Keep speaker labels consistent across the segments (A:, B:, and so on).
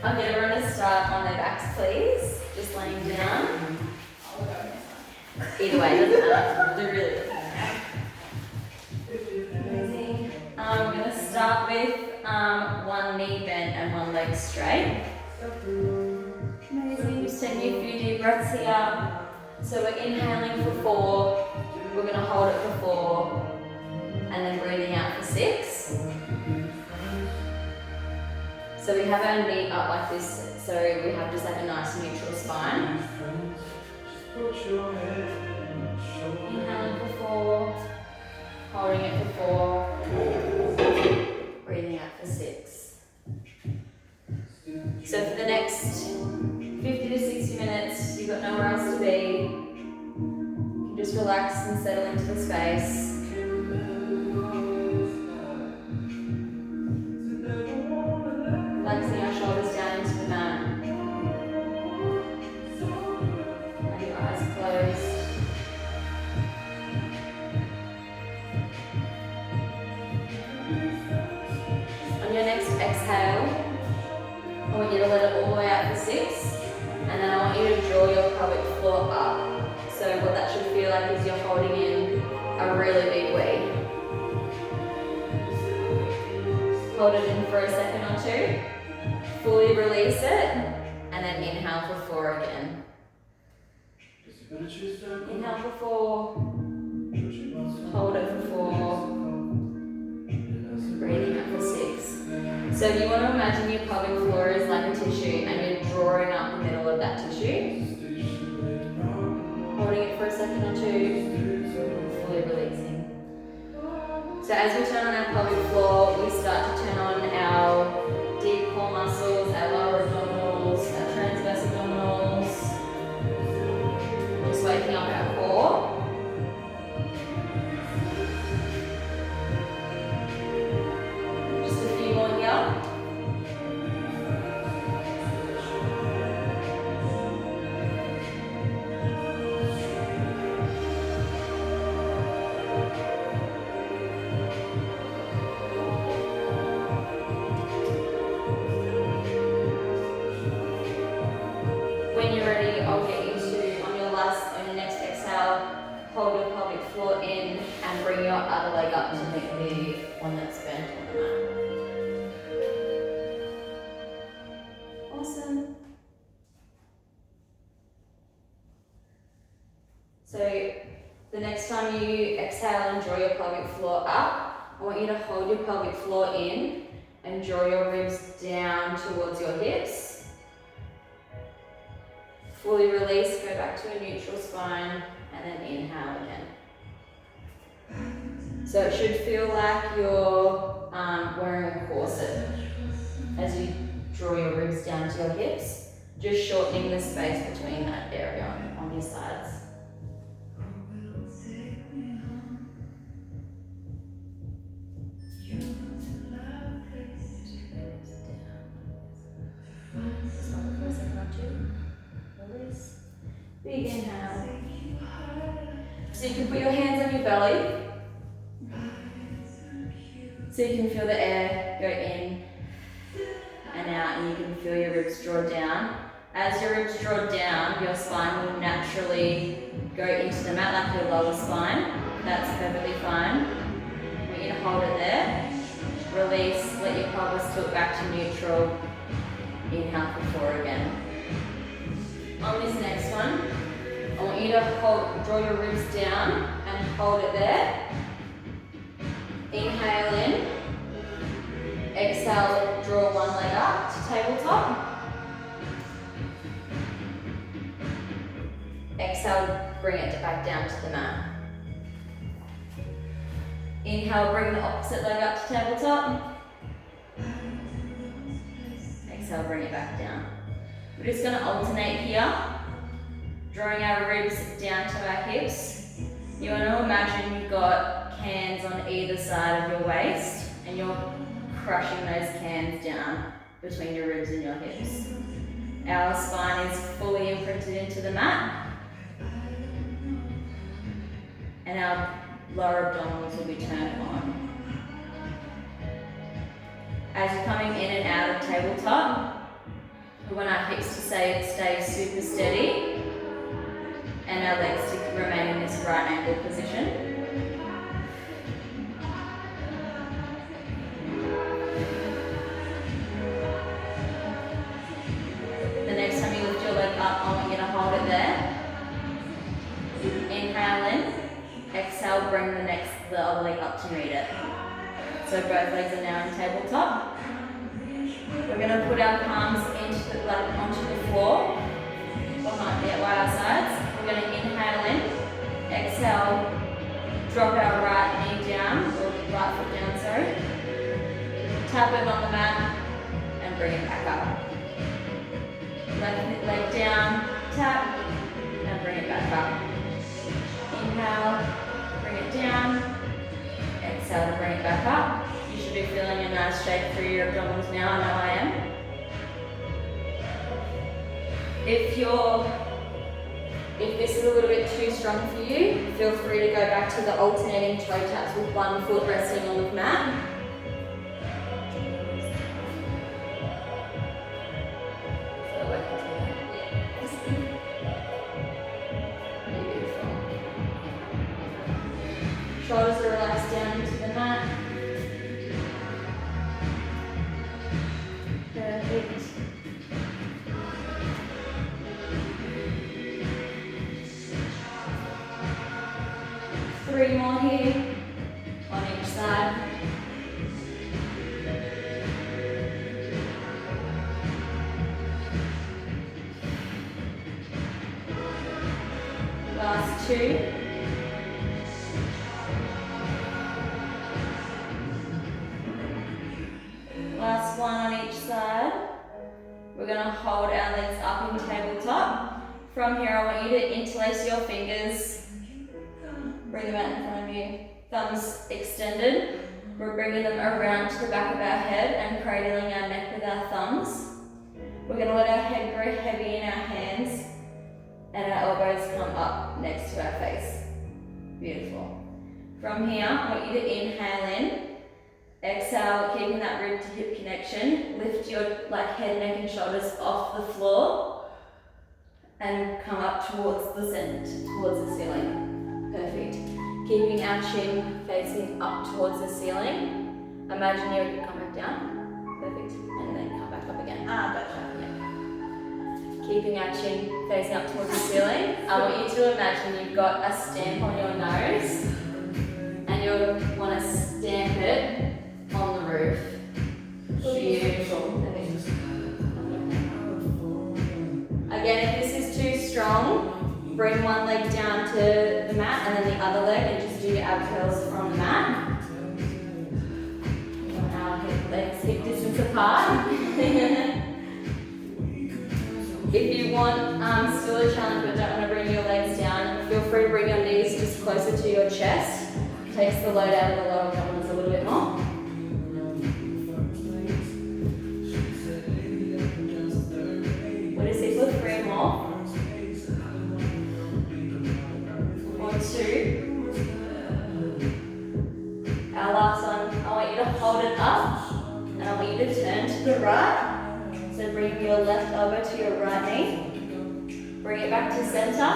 A: I'll get everyone to start on their backs, please. Just laying down. Either way, doesn't matter. It really doesn't matter. Amazing. We're going to start with one knee bent and one leg straight. Amazing. Just taking a few deep breaths here. So we're inhaling for 4. We're going to hold it for 4. And then breathing out for 6. So we have our knee up like this, so we have just like a nice neutral spine. Inhaling for 4, holding it for 4, breathing out for 6. So for the next 50 to 60 minutes, you've got nowhere else to be. You can just relax and settle into the space. Relaxing our shoulders down into the mat. And your eyes closed. On your next exhale, I want you to let it all the way out for 6. And then I want you to draw your pelvic floor up. So what that should feel like is you're holding in a really big weight. Hold it in for a second or 2. Fully release it, and then inhale for 4 again. Inhale for 4, hold it for 4, breathing out for 6. So you want to imagine your pelvic floor is like a tissue and you're drawing up the middle of that tissue. Holding it for a second or 2, fully releasing. So as we turn on our pelvic floor, we start to turn on our deep core muscles, our lower abdominals, our transverse abdominals. Just waking up our core. Just a few more here. When you're ready, I'll get you to, on your next exhale, hold your pelvic floor in and bring your other leg up to meet the one that's bent on the mat. Awesome. So the next time you exhale and draw your pelvic floor up, I want you to hold your pelvic floor in and draw your ribs down towards your hips. Fully release, go back to a neutral spine, and then inhale again. So it should feel like you're wearing a corset as you draw your ribs down to your hips, just shortening the space between that area on your sides. Big inhale. So you can put your hands on your belly. So you can feel the air go in and out, and you can feel your ribs draw down. As your ribs draw down, your spine will naturally go into the mat like your lower spine. That's perfectly fine. I want you to hold it there. Release, let your pelvis tilt back to neutral. Inhale for 4 again. On this next one, I want you to draw your ribs down and hold it there. Inhale in. Exhale, draw one leg up to tabletop. Exhale, bring it back down to the mat. Inhale, bring the opposite leg up to tabletop. Exhale, bring it back down. We're just going to alternate here, drawing our ribs down to our hips. You want to imagine you've got cans on either side of your waist and you're crushing those cans down between your ribs and your hips. Our spine is fully imprinted into the mat and our lower abdominals will be turned on. As you're coming in and tabletop. We want our hips to stay super steady and our legs to remain in this right angle position. The next time you lift your leg up, I want you to hold it there. Inhale in, exhale, bring the other leg up to meet it. So both legs are now in tabletop. We're going to put our palms onto the floor, by our sides. We're going to inhale in, exhale, drop our right knee down, or right foot down, sorry. Tap it on the mat and bring it back up. Left leg down, tap, and bring it back up. Inhale, bring it down, exhale to bring it back up. You should be feeling a nice shake through your abdominals now, I know I am. If this is a little bit too strong for you, feel free to go back to the alternating toe taps with one foot resting on the mat. Shoulders are relaxed down into the mat. Perfect. Three more here on each side. Last two. Last one on each side. We're going to hold our legs up in tabletop. From here, I want you to interlace your fingers. Bring them out in front of you. Thumbs extended. We're bringing them around to the back of our head and cradling our neck with our thumbs. We're going to let our head grow heavy in our hands and our elbows come up next to our face. Beautiful. From here, I want you to inhale in. Exhale, keeping that rib to hip connection. Lift your head, neck and shoulders off the floor and come up towards the center, towards the ceiling. Perfect. Keeping our chin facing up towards the ceiling. Imagine you come back down. Perfect. And then come back up again. Gotcha. Yeah. Keeping our chin facing up towards the ceiling. I want you to imagine you've got a stamp on your nose and you want to stamp it on the roof. Beautiful. Again, if this is too strong, bring one leg down to the mat and then the other leg and just do your ab curls from the mat. Our legs hip distance apart. If you want still a challenge but don't want to bring your legs down, feel free to bring your knees just closer to your chest. Takes the load out of the lower abdominals a little bit more. What is it for? Three more. Two. Our last one, I want you to hold it up and I want you to turn to the right. So bring your left elbow to your right knee. Bring it back to center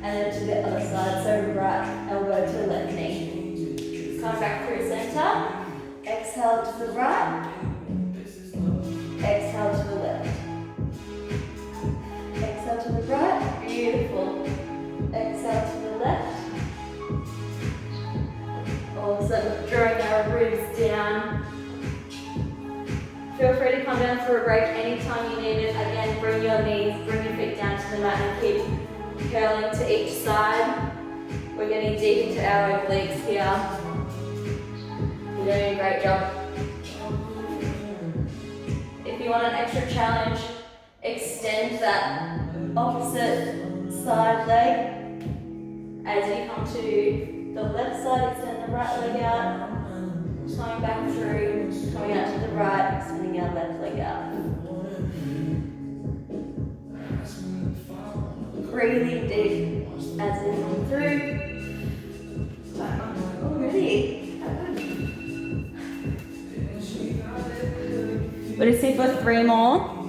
A: and then to the other side. So right elbow to left knee. Come back through center. Exhale to the right. Exhale to the left. Exhale to the right. Beautiful. Exhale to the left. Awesome. Drawing our ribs down. Feel free to come down for a break anytime you need it. Again, bring your knees, bring your feet down to the mat and keep curling to each side. We're getting deep into our obliques here. You're doing a great job. If you want an extra challenge, extend that opposite side leg. As you come to the left side, extend the right leg out. Coming back through, coming out to the right, extending our left leg out. Breathing deep as we come through. Already.
B: We're just here for 3 more.